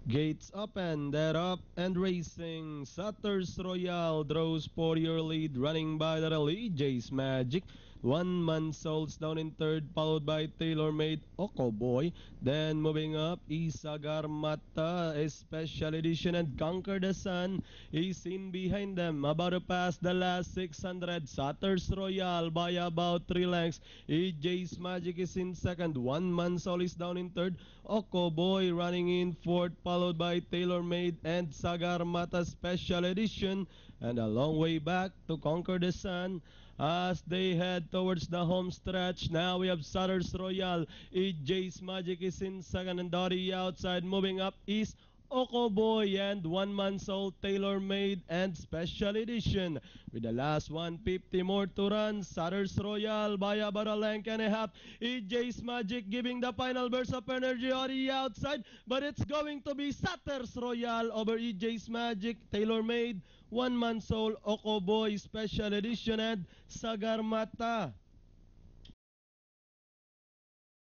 Gates open, they're up and racing. Sutters Royal draws for your lead, running by the rally. Jace Magic. One man souls down in third, followed by Tailor Made Oko Boy. Then moving up, Isagar Mata, a special edition, and Conquer the Sun is in behind them. About to pass the last 600. Sutters Royal by about 3 lengths. Jace Magic is in second. One man soul is down in third. Oko Boy running in fourth, followed by Tailor Made and Sagar Mata Special Edition. And a long way back to Conquer the Sun as they head towards the home stretch. Now we have Sutters Royal. Jace Magic is in second and Dottie outside. Moving up is Oko Boy and One Man Soul Tailor Made and Special Edition. With the last 150 more to run, Sutters Royal by about a length and a half. EJ's Magic giving the final burst of energy on the outside, but it's going to be Sutters Royal over EJ's Magic, Tailor Made, One Man Soul, Oko Boy Special Edition, and Sagar Mata.